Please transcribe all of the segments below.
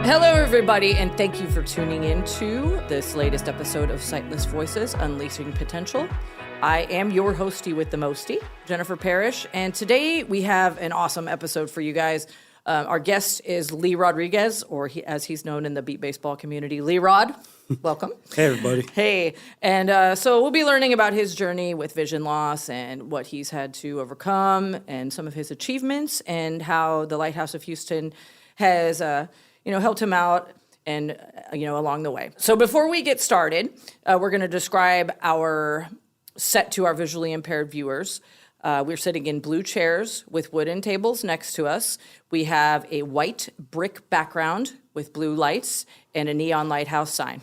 Hello, everybody, and thank you for tuning in to this latest episode of Sightless Voices, Unleashing Potential. I am your hostie with the mostie, Jennifer Parrish, and today we have an awesome episode for you guys. Our guest is Lee Rodriguez, or as he's known in the beat baseball community, Lee Rod. Welcome. Hey, everybody. Hey, and so we'll be learning about his journey with vision loss and what he's had to overcome and some of his achievements and how the Lighthouse of Houston has helped him out and, along the way. So before we get started, we're going to describe our set to our visually impaired viewers. We're sitting in blue chairs with wooden tables next to us. We have a white brick background with blue lights and a neon lighthouse sign.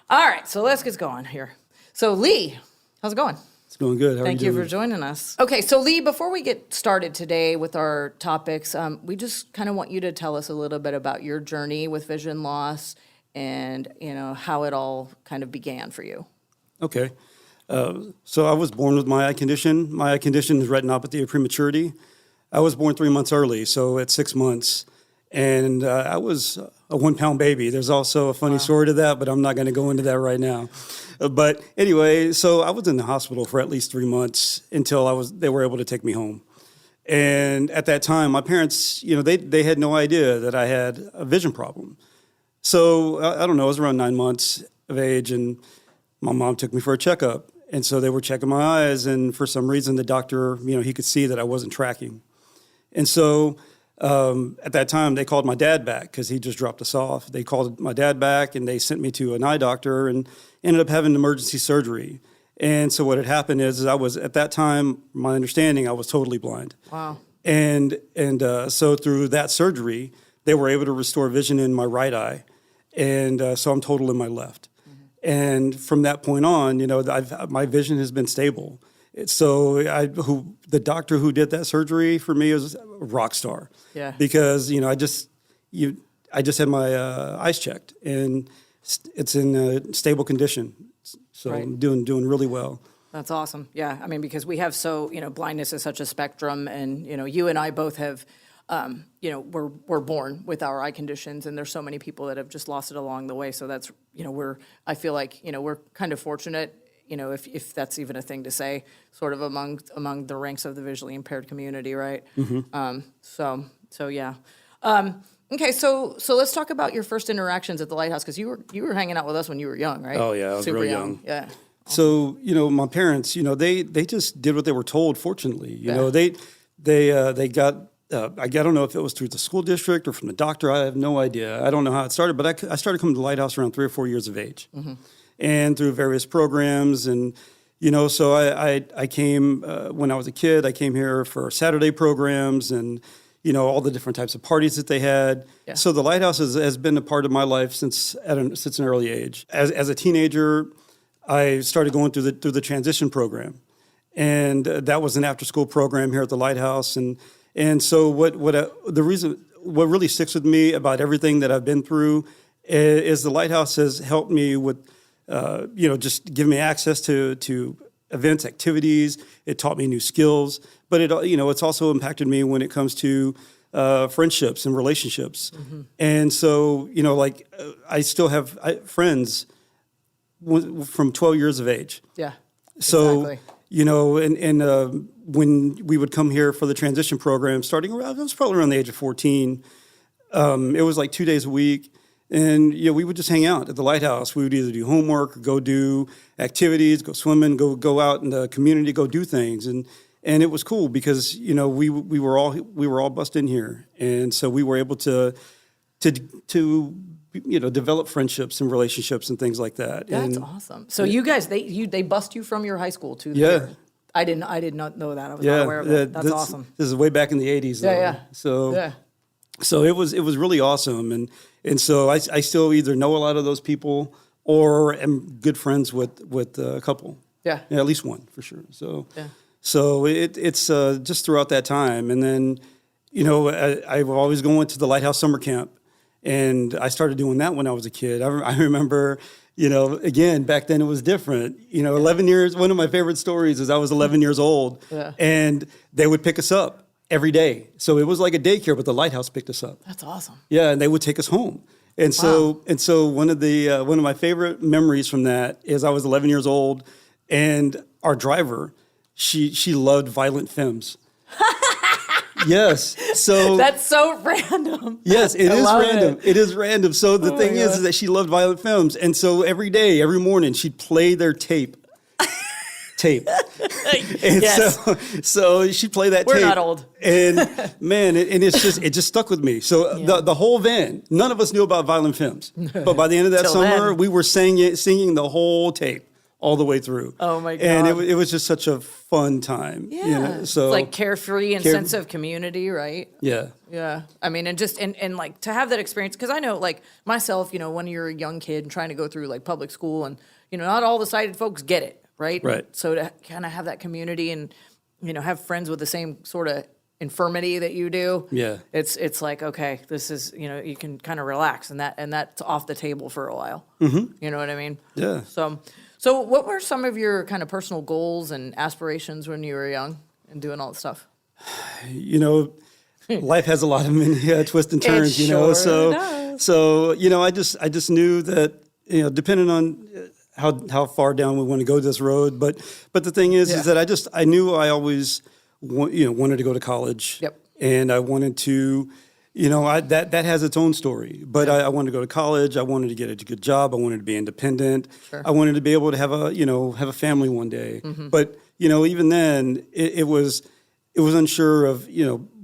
All right, so let's get going here. So Lee, how's it going? It's going good. How are you doing? Thank you for joining us. Okay, so Lee, before we get started today with our topics, we just kind of want you to tell us a little bit about your journey with vision loss and, how it all kind of began for you. Okay. So I was born with my eye condition. My eye condition is retinopathy of prematurity. I was born 3 months early, so at 6 months. And I was a 1 pound baby. There's also a funny story to that, but I'm not going to go into that right now. But anyway, so I was in the hospital for at least 3 months until they were able to take me home. And at that time, my parents, they had no idea that I had a vision problem. So I don't know, I was around 9 months of age, and my mom took me for a checkup. And so they were checking my eyes, and for some reason, the doctor, he could see that I wasn't tracking. And so at that time, they called my dad back because he just dropped us off. They called my dad back, and they sent me to an eye doctor and ended up having emergency surgery. And so what had happened is I was, at that time, my understanding, I was totally blind. Wow. And so through that surgery, they were able to restore vision in my right eye. And so I'm total in my left. And from that point on, my vision has been stable. So the doctor who did that surgery for me was a rock star. Yeah. Because I just had my eyes checked, and it's in a stable condition. So right. I'm doing really well. That's awesome. Yeah. I mean, because we have blindness is such a spectrum, and you and I both have. We're born with our eye conditions, and there's so many people that have just lost it along the way. So that's, I feel like, we're kind of fortunate, if that's even a thing to say, sort of among the ranks of the visually impaired community, right? Mm-hmm. So yeah. Okay, so let's talk about your first interactions at the Lighthouse, because you were hanging out with us when you were young, right? Oh yeah, I was super real young. Yeah. So my parents, they just did what they were told. Fortunately, they got. I don't know if it was through the school district or from the doctor. I have no idea. I don't know how it started, but I started coming to the Lighthouse around 3 or 4 years of age, and through various programs. And, so I came, when I was a kid, I came here for Saturday programs and, all the different types of parties that they had. Yeah. So the Lighthouse has been a part of my life since an early age. As a teenager, I started going through the transition program, and that was an after-school program here at the Lighthouse. And so what really sticks with me about everything that I've been through is the Lighthouse has helped me with, just give me access to events, activities. It taught me new skills, but it's also impacted me when it comes to friendships and relationships. Mm-hmm. And so, I still have friends from 12 years of age. Yeah, so, exactly. When we would come here for the transition program, starting around, it was probably around the age of 14, it was like 2 days a week. And, we would just hang out at the Lighthouse. We would either do homework or go do activities, go swimming, go out in the community, go do things. And it was cool because, we were all bussed in here. And so we were able to develop friendships and relationships and things like that. That's awesome. So you guys, they bussed you from your high school to yeah. I did not know that. I was not aware of that. That's awesome. This is way back in the 80s. Though. Yeah. So it was really awesome, and so I still either know a lot of those people or am good friends with a couple. Yeah, at least one for sure. So it's just throughout that time, and then I've always going to the Lighthouse summer camp, and I started doing that when I was a kid. I remember. Again, back then it was different. 11 years, one of my favorite stories is I was 11 years old, and they would pick us up every day. So it was like a daycare, but the Lighthouse picked us up. That's awesome. Yeah, and they would take us home. And so one of my favorite memories from that is I was 11 years old, and our driver, she loved violent films. Yes. So That's so random. yes, it is random. It is random. So the thing God. is that she loved violent films, and so every day, every morning, she'd play their tape. And Yes. so she'd play that We're tape. not old. And man, it just stuck with me. So the whole van, none of us knew about violent films, but by the end of that Till summer, then. we were singing the whole tape all the way through. Oh my God. And it was just such a fun time. Yeah. You know? So it's like carefree and sense of community, right? yeah. Yeah. I mean, and like to have that experience, because I know like myself, when you're a young kid and trying to go through like public school, and, not all the sighted folks get it, right? Right. So to kind of have that community and, have friends with the same sort of infirmity that you do. Yeah. It's like, okay, this is, you can kind of relax, and that's off the table for a while. Mm-hmm. You know what I mean? Yeah. So what were some of your kind of personal goals and aspirations when you were young and doing all that stuff? Life has a lot of many twists and turns, sure does. So I just knew that, depending on how far down we want to go this road, but the thing is that I knew I always wanted to go to college. Yep. And I wanted to, that has its own story, but I wanted to go to college. I wanted to get a good job. I wanted to be independent. Sure. I wanted to be able to have a family one day. Mm-hmm. But, even then it was unsure of,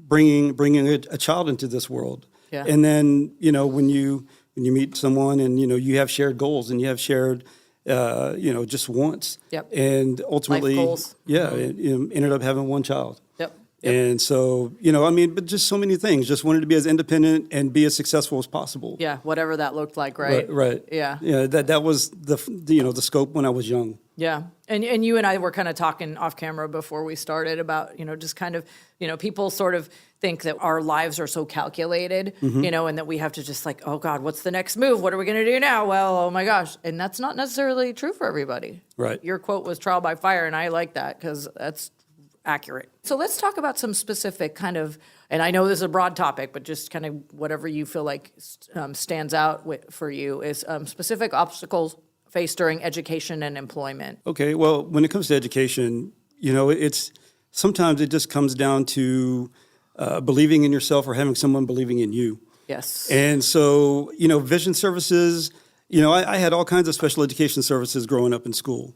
bringing a child into this world. Yeah. And then, when you meet someone and, you have shared goals and you have shared, just wants. Yep. And ultimately, Life goals. it ended up having one child. Yep. And so, but just so many things. Just wanted to be as independent and be as successful as possible. Yeah, whatever that looked like, right? Right. Yeah. Yeah. That was the scope when I was young. Yeah. And you and I were kind of talking off camera before we started about, just kind of, people sort of think that our lives are so calculated, and that we have to just like, oh God, what's the next move? What are we going to do now? Well, oh my gosh. And that's not necessarily true for everybody. Right. Your quote was trial by fire, and I like that because that's accurate. So let's talk about some specific kind of, and I know this is a broad topic, but just kind of whatever you feel like stands out for you is specific obstacles faced during education and employment. Okay. Well, when it comes to education, it's sometimes it just comes down to believing in yourself or having someone believing in you. Yes. And so, vision services, I had all kinds of special education services growing up in school,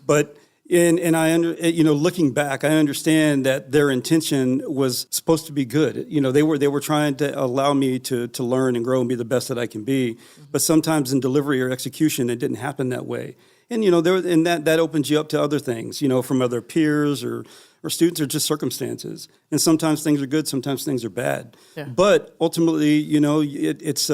but looking back, I understand that their intention was supposed to be good. They were trying to allow me to learn and grow and be the best that I can be. But sometimes in delivery or execution, it didn't happen that way. And that opens you up to other things, from other peers or students or just circumstances. And sometimes things are good, sometimes things are bad. Yeah. But ultimately, it's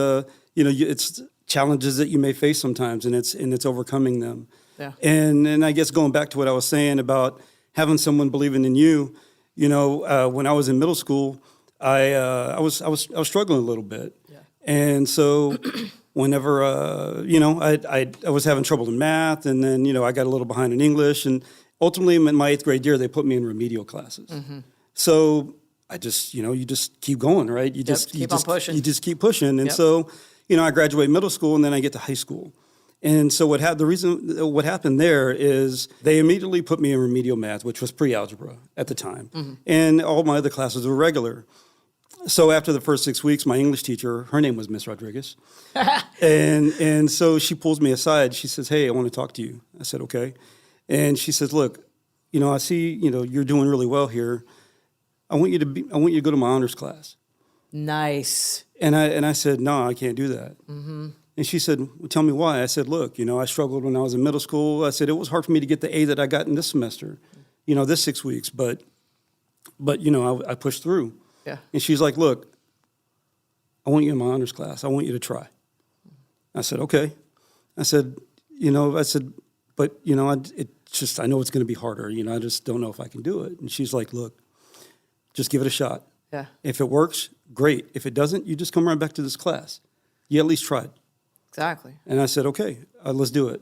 challenges that you may face sometimes, and it's overcoming them. Yeah. And I guess going back to what I was saying about having someone believing in you, when I was in middle school, I was struggling a little bit. Yeah. And so whenever, I was having trouble in math, and then, I got a little behind in English, and ultimately in my 8th grade year, they put me in remedial classes. Mm-hmm. So I just, you just keep going, right? You just keep pushing. And so, I graduate middle school, and then I get to high school. And so what happened there is they immediately put me in remedial math, which was pre-algebra at the time. Mm-hmm. And all my other classes were regular. So after the first 6 weeks, my English teacher, her name was Miss Rodriguez. and so she pulls me aside. She says, "Hey, I want to talk to you." I said, "Okay." And she says, "Look, I see, you're doing really well here. I want you to go to my honors class." Nice. And I said, "No, I can't do that." Mm-hmm. And she said, "Well, tell me why." I said, "Look, I struggled when I was in middle school." I said, "It was hard for me to get the A that I got in this semester, this 6 weeks, but I pushed through." Yeah. And she's like, "Look, I want you in my honors class. I want you to try." I said, "Okay." I said, "But, I know it's going to be harder. I just don't know if I can do it." And she's like, "Look, just give it a shot. Yeah. If it works, great. If it doesn't, you just come right back to this class. You at least tried." Exactly. And I said, "Okay, let's do it."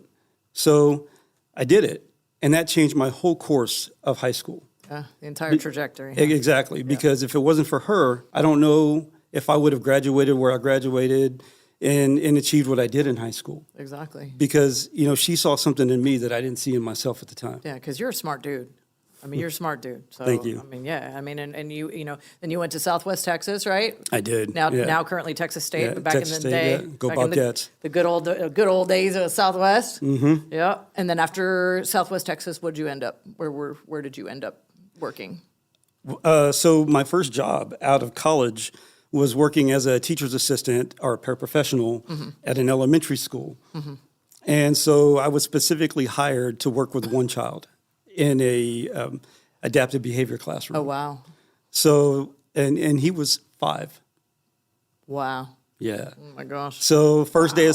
So I did it. And that changed my whole course of high school. The entire trajectory. Exactly, because if it wasn't for her, I don't know if I would have graduated where I graduated and achieved what I did in high school. Exactly. Because, she saw something in me that I didn't see in myself at the time. Yeah, because you're a smart dude. I mean, you're a smart dude. So, Thank you. I mean, and then you went to Southwest Texas, right? I did. Now currently Texas State, Yeah, but back Texas in the State, day, yeah. Go back in Bobcats. the good old days of Southwest. Mm-hmm. Yeah, and then after Southwest Texas, where'd you end up? Where did you end up working? So my first job out of college was working as a teacher's assistant or a paraprofessional at an elementary school. And so I was specifically hired to work with one child in a adaptive behavior classroom. Oh, wow. So, and he was 5. Wow. Yeah. Oh, my gosh. So first day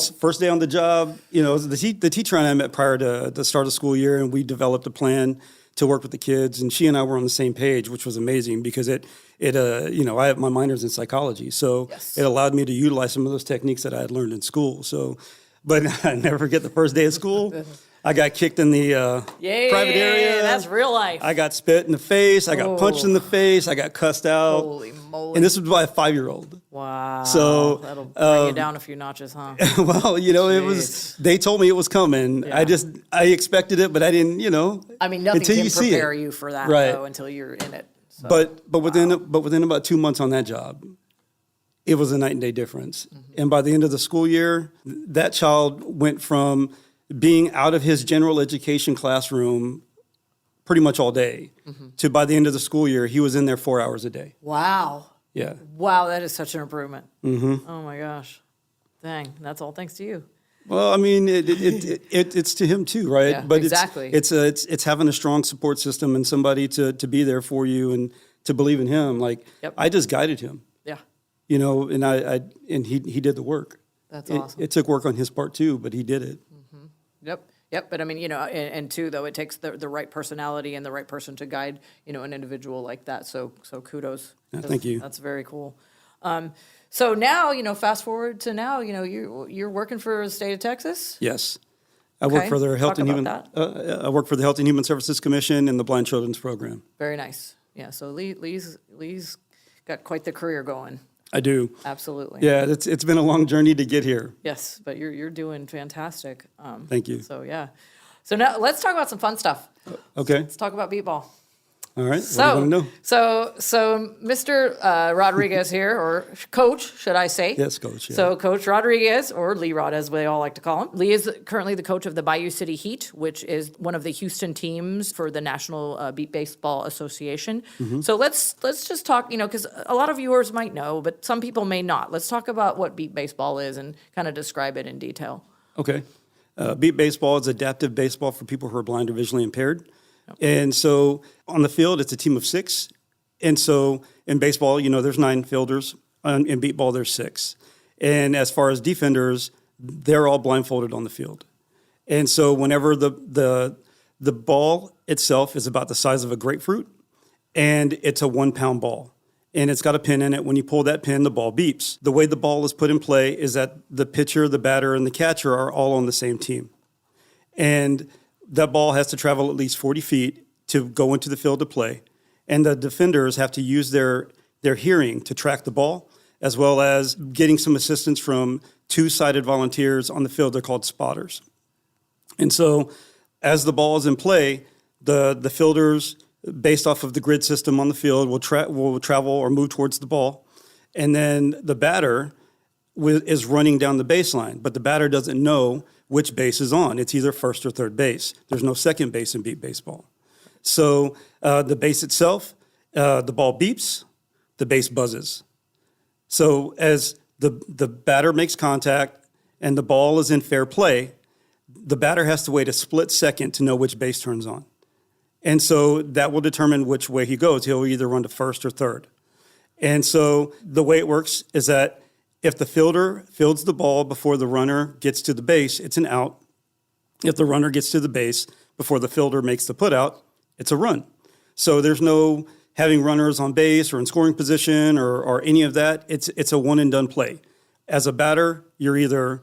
on the job, the teacher and I met prior to the start of the school year, and we developed a plan to work with the kids, and she and I were on the same page, which was amazing because I have my minor's in psychology, so Yes. it allowed me to utilize some of those techniques that I had learned in school. So, but I never forget the first day of school. I got kicked in the private area. That's real life. I got spit in the face. I got punched in the face. I got cussed out. Holy moly. And this was by a 5-year-old. Wow. So, that'll bring you down a few notches, huh? Well, it was, they told me it was coming. Yeah. I expected it, but I didn't, I mean, nothing until can you see prepare it. you for that, Right. though, until you're in it. So, But within about 2 months on that job, it was a night and day difference. And by the end of the school year, that child went from being out of his general education classroom pretty much all day to by the end of the school year, he was in there 4 hours a day. wow. Yeah. Wow, that is such an improvement. Oh, my gosh. Dang, that's all thanks to you. Well, I mean, it's to him too, right? Yeah, but exactly. It's having a strong support system and somebody to be there for you and to believe in him. Like Yep. I just guided him, Yeah, and he did the work. that's awesome. It took work on his part too, but he did it. Yep. But I mean, and too, though, it takes the right personality and the right person to guide, an individual like that. So kudos. Yeah, thank you. That's very cool. So now, fast forward to now, you're working for the state of Texas. Yes, I work Okay, for the Health talk and about Human. I work for the Health and Human Services Commission and the Blind Children's Program. Very nice. Yeah. So Lee's got quite the career going. I do. Absolutely. Yeah, it's been a long journey to get here. Yes, but you're doing fantastic. Thank you. So yeah. So now let's talk about some fun stuff. Okay. Let's talk about beatball. All right. What do you want to know? So Mr. Rodriguez here, or Coach, should I say? Yes, Coach. Yeah. So Coach Rodriguez, or Lee Rod, as we all like to call him. Lee is currently the coach of the Bayou City Heat, which is one of the Houston teams for the National Beat Baseball Association. So let's just talk, because a lot of viewers might know, but some people may not. Let's talk about what beat baseball is and kind of describe it in detail. Okay. Beat baseball is adaptive baseball for people who are blind or visually impaired. And so on the field, it's a team of 6. And so in baseball, there's 9 fielders. In beat ball, there's 6. And as far as defenders, they're all blindfolded on the field. And so whenever the ball itself is about the size of a grapefruit, and it's a 1-pound ball, and it's got a pin in it. When you pull that pin, the ball beeps. The way the ball is put in play is that the pitcher, the batter, and the catcher are all on the same team. And that ball has to travel at least 40 feet to go into the field to play. And the defenders have to use their hearing to track the ball, as well as getting some assistance from 2-sided volunteers on the field. They're called spotters. And so as the ball is in play, the fielders, based off of the grid system on the field, will travel or move towards the ball. And then the batter is running down the baseline, but the batter doesn't know which base is on. It's either first or third base. There's no second base in beat baseball. So the base itself, the ball beeps, the base buzzes. So as the batter makes contact and the ball is in fair play, the batter has to wait a split second to know which base turns on. And so that will determine which way he goes. He'll either run to first or third. And so the way it works is that if the fielder fields the ball before the runner gets to the base, it's an out. If the runner gets to the base before the fielder makes the put out, it's a run. So there's no having runners on base or in scoring position or any of that. It's a one and done play. As a batter, you're either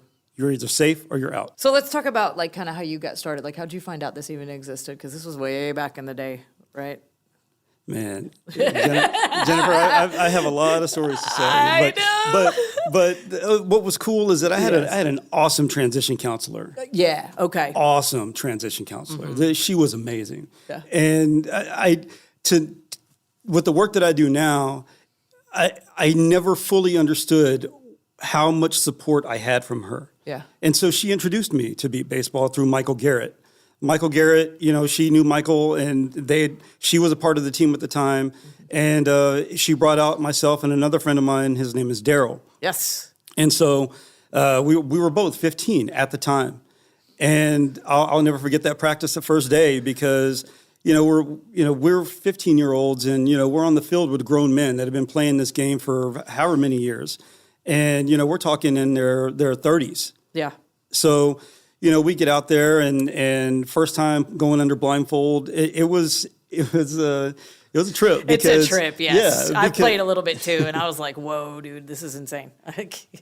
safe or you're out. So let's talk about kind of how you got started. How'd you find out this even existed? Because this was way back in the day, right? Man, Jennifer, I have a lot of stories to say. But what was cool is that I had an awesome transition counselor. Yeah. Okay. Awesome transition counselor. She was amazing. Yeah. And with the work that I do now, I never fully understood how much support I had from her. Yeah. And so she introduced me to beat baseball through Michael Garrett. Michael Garrett, she knew Michael, and she was a part of the team at the time. And she brought out myself and another friend of mine. His name is Daryl. Yes. And so we were both 15 at the time. And I'll never forget that practice the first day because we're 15-year-olds and we're on the field with grown men that have been playing this game for however many years. And we're talking in their 30s. Yeah. So we get out there and first time going under blindfold, it was a trip. It's a trip, yes. Yeah, I played a little bit too, and I was like, "Whoa, dude, this is insane."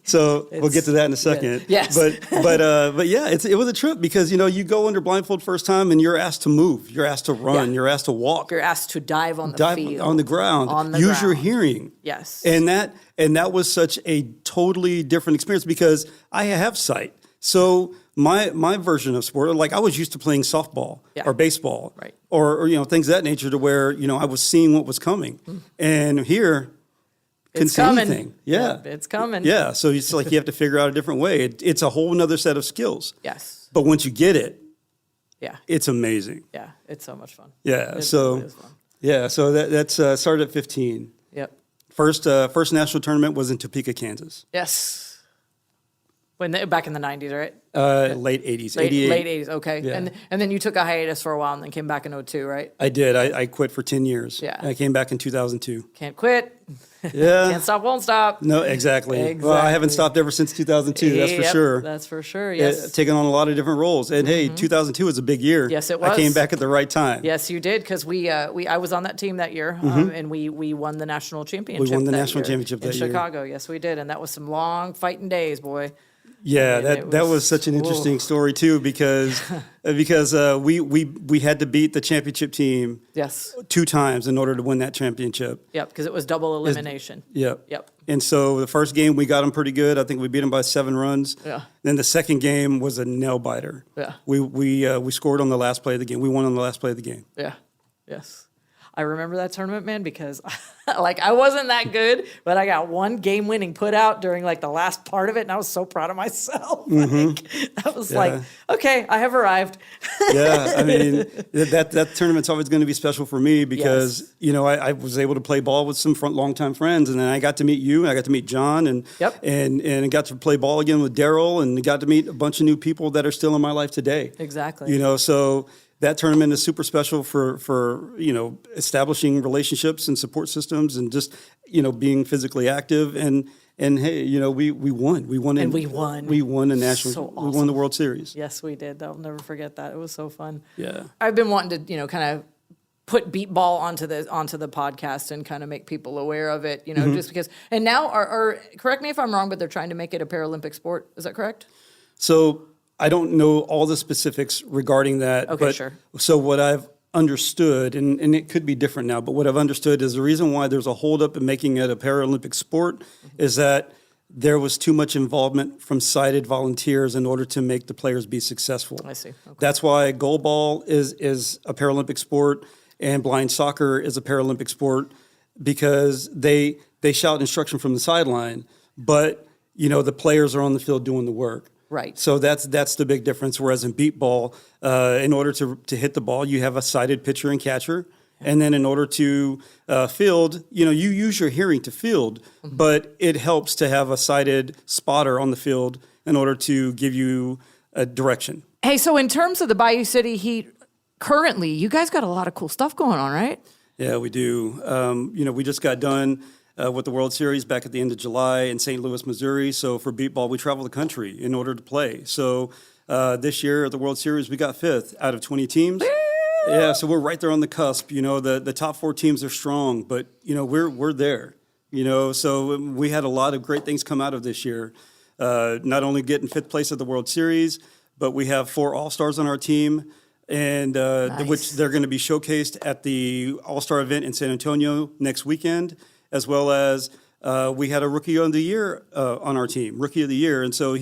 So we'll get to that in a second. Yes. But yeah, it was a trip because you go under blindfold first time and you're asked to move, you're asked to run, you're asked to walk, you're asked to dive on the field, on the ground, use your hearing. Yes. And that was such a totally different experience because I have sight. So my version of sport, like I was used to playing softball or baseball, right, or things of that nature, to where I was seeing what was coming, and here couldn't see anything. Yeah, it's coming. Yeah, so it's like you have to figure out a different way. It's a whole nother set of skills. Yes, but once you get it, yeah, it's amazing. Yeah, it's so much fun. Yeah, it so really is fun. Yeah, so that's started at 15. Yep. First national tournament was in Topeka, Kansas. Yes. Back in the 90s, right? Late 80s, 88. Late 80s, okay. Yeah. And then you took a hiatus for a while and then came back in 2002, right? I did. I quit for 10 years. Yeah. I came back in 2002. Can't quit. Yeah. Can't stop, won't stop. No, exactly. Well, I haven't stopped ever since 2002, that's for sure. That's for sure, yes. Taken on a lot of different roles. And hey, 2002 was a big year. Yes, it was. I came back at the right time. Yes, you did, because I was on that team that year, and we won the national championship. We won the national championship that year. In Chicago, yes, we did. And that was some long fighting days, boy. Yeah, that was such an interesting story too because we had to beat the championship team 2 times in order to win that championship. Yep, because it was double elimination. Yep. And so the first game we got them pretty good. I think we beat them by 7 runs. Yeah. Then the second game was a nail biter. Yeah. We scored on the last play of the game. We won on the last play of the game. Yeah. Yes. I remember that tournament, man, because I wasn't that good, but I got one game winning put out during the last part of it, and I was so proud of myself. I was like, okay, I have arrived. Yeah, I mean that tournament's always going to be special for me because I was able to play ball with some longtime friends, and then I got to meet you, and I got to meet John, and and got to play ball again with Daryl, and got to meet a bunch of new people that are still in my life today. Exactly. So that tournament is super special for establishing relationships and support systems and just being physically active and hey, we won. We won a national. So awesome. We won the World Series. Yes, we did. I'll never forget that. It was so fun. Yeah. I've been wanting to kind of put beatball onto the podcast and kind of make people aware of it, just because. And now are correct me if I'm wrong, but they're trying to make it a Paralympic sport. Is that correct? So I don't know all the specifics regarding that. Okay, but, sure. So what I've understood, and it could be different now, but what I've understood is the reason why there's a holdup in making it a Paralympic sport is that there was too much involvement from sighted volunteers in order to make the players be successful. I see. Okay. That's why goalball is a Paralympic sport and blind soccer is a Paralympic sport because they shout instruction from the sideline, but the players are on the field doing the work. Right. So that's the big difference. Whereas in beatball, in order to hit the ball, you have a sighted pitcher and catcher. And then in order to field, you use your hearing to field, but it helps to have a sighted spotter on the field in order to give you a direction. Hey, so in terms of the Bayou City Heat, currently, you guys got a lot of cool stuff going on, right? Yeah, we do. We just got done with the World Series back at the end of July in St. Louis, Missouri. So for beatball, we travel the country in order to play. So this year at the World Series, we got 5th out of 20 teams. Yeah, so we're right there on the cusp. The top 4 teams are strong, but we're there. So we had a lot of great things come out of this year. Not only getting 5th place at the World Series, but we have 4 All-Stars on our team. and which they're going to be showcased at the All-Star event in San Antonio next weekend, as well as we had a Rookie of the Year on our team, Rookie of the Year, and so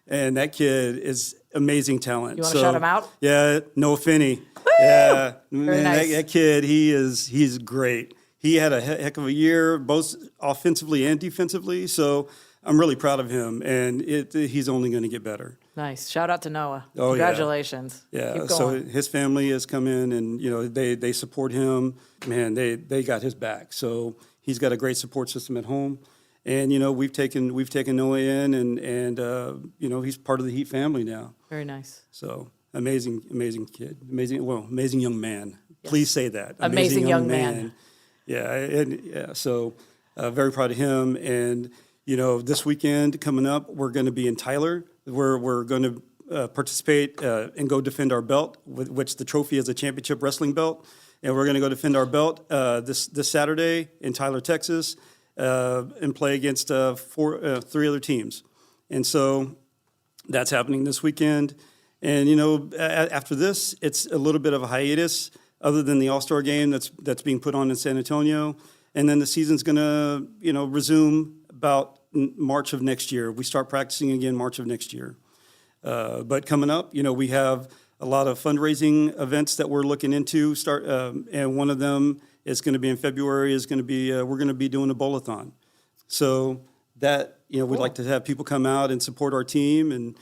that kid is amazing talent. You want to shout him out? Yeah, Noah Finney. Woo! Yeah, Very nice. that kid, he's great. He had a heck of a year, both offensively and defensively. So I'm really proud of him, and he's only going to get better. Nice. Shout out to Noah. Oh, Congratulations. Yeah. Keep So going. his family has come in, and they support him. Man, they got his back. So he's got a great support system at home, and we've taken Noah in, and he's part of the Heat family now. Very nice. So amazing kid, amazing young man. Yes. Please say that. Amazing young man. Yeah, so very proud of him. And this weekend coming up, we're going to be in Tyler. We're going to participate and go defend our belt, which the trophy is a championship wrestling belt. And we're going to go defend our belt this Saturday in Tyler, Texas, and play against three other teams. And so that's happening this weekend. And after this, it's a little bit of a hiatus, other than the All-Star game that's being put on in San Antonio. And then the season's going to, resume about March of next year. We start practicing again March of next year. But coming up, we have a lot of fundraising events that we're looking into. And one of them is going to be in February. We're going to be doing a bowl-a-thon. So that Cool. We'd like to have people come out and support our team and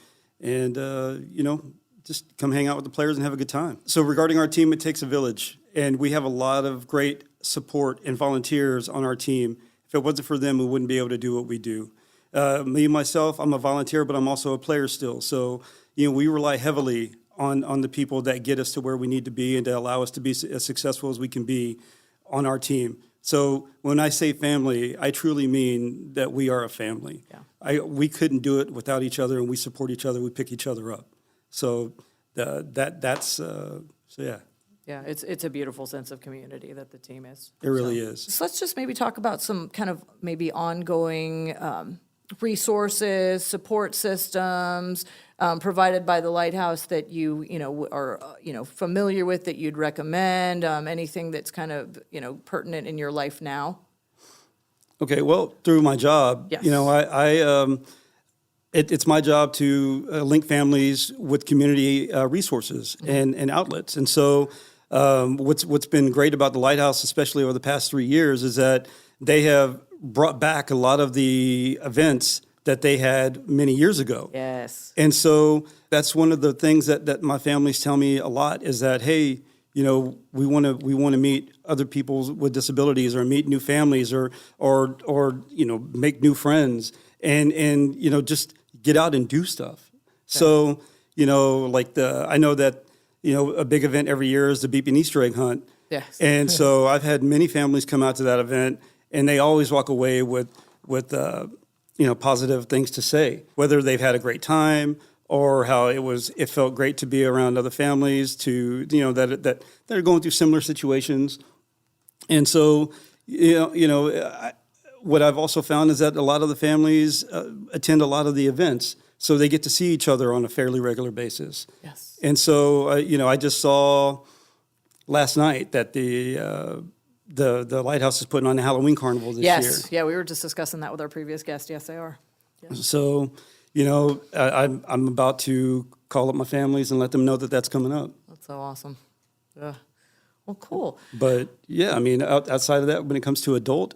just come hang out with the players and have a good time. So regarding our team, it takes a village, and we have a lot of great support and volunteers on our team. If it wasn't for them, we wouldn't be able to do what we do. Me, myself, I'm a volunteer, but I'm also a player still. So, we rely heavily on the people that get us to where we need to be and to allow us to be as successful as we can be on our team. So when I say family, I truly mean that we are a family. Yeah. We couldn't do it without each other, and we support each other. We pick each other up. So so yeah. Yeah, it's a beautiful sense of community that the team is. It really is. So let's just maybe talk about some kind of maybe ongoing resources, support systems provided by the Lighthouse that you are familiar with, that you'd recommend. Anything that's kind of pertinent in your life now. Okay, well, through my job, Yes. It's my job to link families with community resources and outlets. And so what's been great about the Lighthouse, especially over the past 3 years, is that they have brought back a lot of the events that they had many years ago. Yes. And so that's one of the things that my families tell me a lot is that, hey, we want to meet other people with disabilities, or meet new families, or make new friends, and just get out and do stuff. So I know that a big event every year is the Beeping Easter egg hunt. Yes. And so I've had many families come out to that event, and they always walk away with positive things to say, whether they've had a great time or how it felt great to be around other families that are going through similar situations. And so, what I've also found is that a lot of the families attend a lot of the events, so they get to see each other on a fairly regular basis. Yes. And so, I just saw last night that the Lighthouse is putting on a Halloween carnival this year. Yes. Yeah, we were just discussing that with our previous guest. Yes, they are. Yes. So, I'm about to call up my families and let them know that that's coming up. That's so awesome. Yeah. Well, cool. But yeah, outside of that, when it comes to adult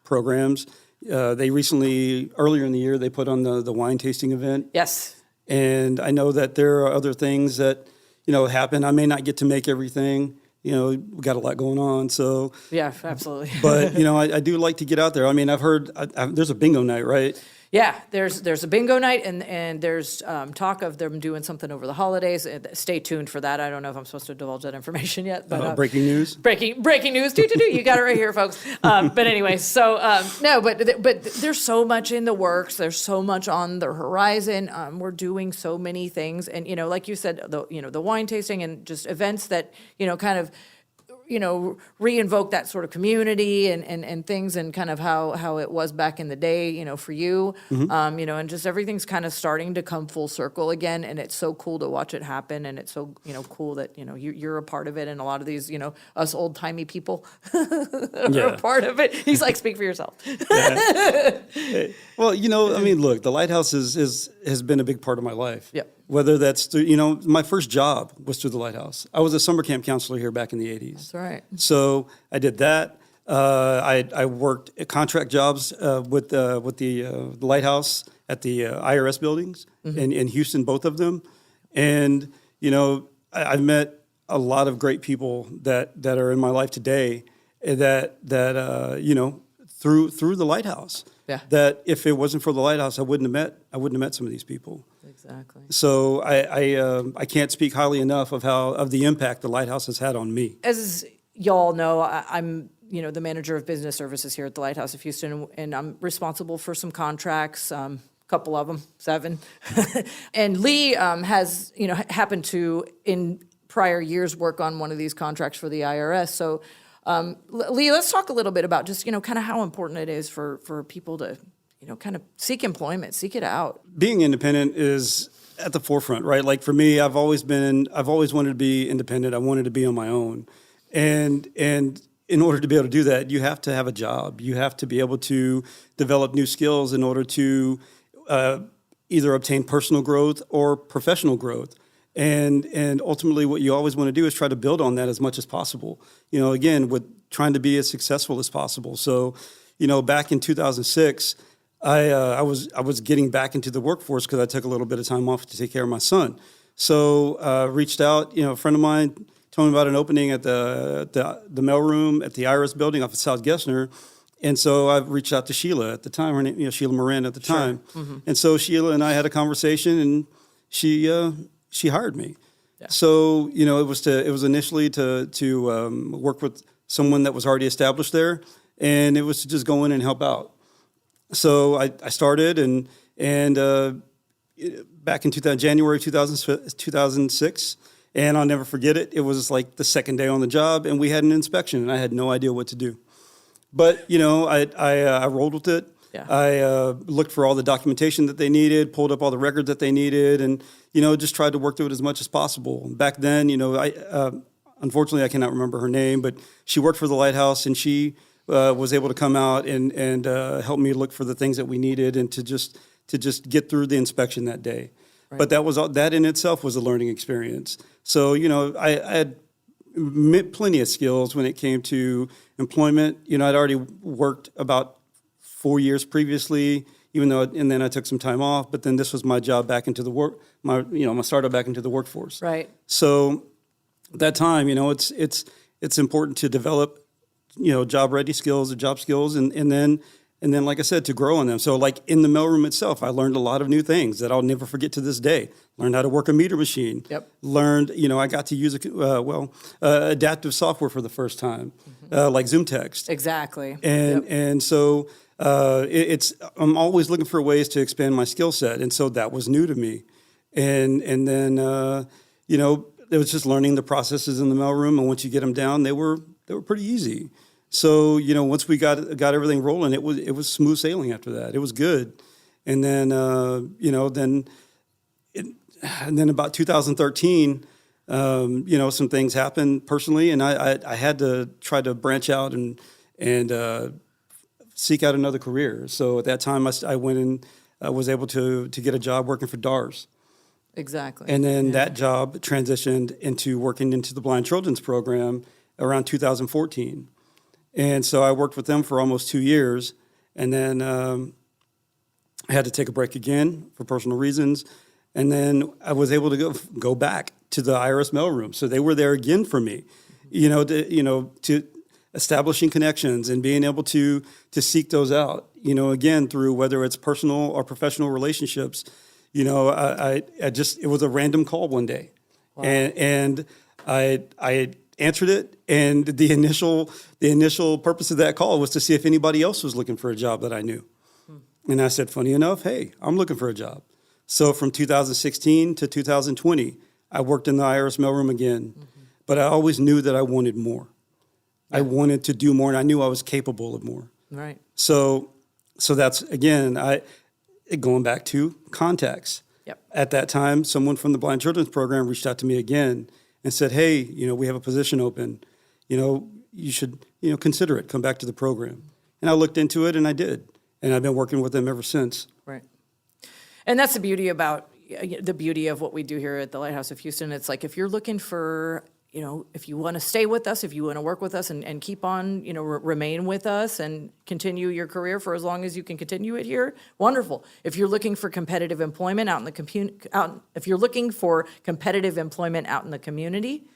programs, they recently, earlier in the year, they put on the wine tasting event. Yes. And I know that there are other things that, happen. I may not get to make everything. We got a lot going on. So yeah, absolutely. But, I do like to get out there. I've heard there's a bingo night, right? Yeah, there's a bingo night, and there's talk of them doing something over the holidays. Stay tuned for that. I don't know if I'm supposed to divulge that information yet. But breaking news. Breaking news. You got it right here, folks. But anyway, so no, but there's so much in the works. There's so much on the horizon. We're doing so many things, and like you said, the wine tasting and just events that kind of re-invoke that sort of community and things, and kind of how it was back in the day, for you, and just everything's kind of starting to come full circle again. And it's so cool to watch it happen. And it's so, cool that, you're a part of it. And a lot of these, us old timey people are a part of it. He's like, speak for yourself. Well, look, the Lighthouse has been a big part of my life. Yep. Whether that's through, my first job was through the Lighthouse. I was a summer camp counselor here back in the 80s. That's right. So I did that. I worked at contract jobs with the Lighthouse at the IRS buildings in Houston, both of them. And, I've met a lot of great people that are in my life today that through the Lighthouse. Yeah. That if it wasn't for the Lighthouse, I wouldn't have met some of these people. Exactly. So I can't speak highly enough of the impact the Lighthouse has had on me. As y'all know, I'm the manager of business services here at the Lighthouse of Houston, and I'm responsible for some contracts. Couple of them, 7. And Lee has, happened to, in prior years, work on one of these contracts for the IRS. So, Lee, let's talk a little bit about just, kind of how important it is for people to, kind of seek employment, seek it out. Being independent is at the forefront, right? Like for me, I've always wanted to be independent. I wanted to be on my own. And in order to be able to do that, you have to have a job. You have to be able to develop new skills in order to either obtain personal growth or professional growth. And ultimately what you always want to do is try to build on that as much as possible. Again, with trying to be as successful as possible. So, back in 2006, I was getting back into the workforce because I took a little bit of time off to take care of my son. So reached out, a friend of mine told me about an opening at the mailroom at the IRS building off of South Gessner. And so I reached out to Sheila at the time, her name, Sheila Moran at the time. Sure. Mm-hmm. And so Sheila and I had a conversation, and she hired me. Yeah. So, it was initially to work with someone that was already established there, and it was to just go in and help out. So I started, and back in January 2006, and I'll never forget it. It was like the second day on the job, and we had an inspection, and I had no idea what to do. But, I rolled with it. Yeah. I looked for all the documentation that they needed, pulled up all the records that they needed, and, just tried to work through it as much as possible. Back then, unfortunately, I cannot remember her name, but she worked for the Lighthouse, and she was able to come out and help me look for the things that we needed and to just get through the inspection that day. Right. But that in itself was a learning experience. So, I had plenty of skills when it came to employment. I'd already worked about 4 years previously, and then I took some time off, but then this was my job back into the work, my startup back into the workforce. Right. So at that time, it's important to develop, job ready skills or job skills. And then, like I said, to grow on them. So like in the mailroom itself, I learned a lot of new things that I'll never forget to this day. Learned how to work a meter machine. Yep. Learned, I got to use adaptive software for the first time, like Zoom Text. Exactly. And so I'm always looking for ways to expand my skill set. And so that was new to me. And then, it was just learning the processes in the mailroom. And once you get them down, they were pretty easy. So, once we got everything rolling, it was smooth sailing after that. It was good. And then, and then about 2013, some things happened personally, and I had to try to branch out and seek out another career. So at that time, I went and was able to get a job working for DARS. Exactly. And then that job transitioned into working into the Blind Children's Program around 2014. And so I worked with them for almost 2 years, and then I had to take a break again for personal reasons. And then I was able to go back to the IRS mailroom. So they were there again for me, to establishing connections and being able to seek those out, again, through whether it's personal or professional relationships. It was a random call one day. Wow. And I answered it, and the initial purpose of that call was to see if anybody else was looking for a job that I knew. And I said, funny enough, hey, I'm looking for a job. So from 2016 to 2020, I worked in the IRS mailroom again, but I always knew that I wanted more. I wanted to do more, and I knew I was capable of more. Right. So that's, again, going back to contacts. Yep. At that time, someone from the Blind Children's Program reached out to me again and said, hey, we have a position open. You should, consider it. Come back to the program. And I looked into it, and I did. And I've been working with them ever since. Right. And that's the beauty of what we do here at the Lighthouse of Houston. It's like, if you're looking for, if you want to stay with us, if you want to work with us and keep on, remain with us and continue your career for as long as you can continue it here, wonderful. If you're looking for competitive employment out in the if you're looking for competitive employment out in the community,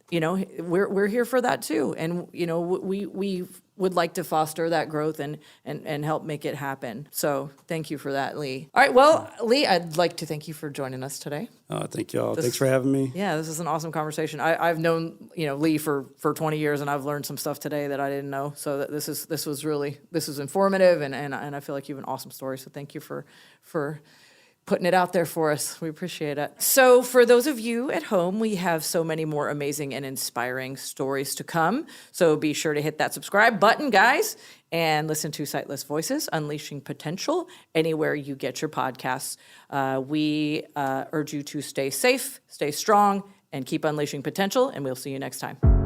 we're here for that too. And, we would like to foster that growth and help make it happen. So thank you for that, Lee. All right, well, Lee, I'd like to thank you for joining us today. Thank y'all. Thanks for having me. Yeah, this is an awesome conversation. I've known, Lee for 20 years, and I've learned some stuff today that I didn't know. So that this was informative, and I feel like you have an awesome story. So thank you for putting it out there for us. We appreciate it. So for those of you at home, we have so many more amazing and inspiring stories to come. So be sure to hit that subscribe button, guys, and listen to Sightless Voices, Unleashing Potential, anywhere you get your podcasts. We urge you to stay safe, stay strong, and keep unleashing potential, and we'll see you next time.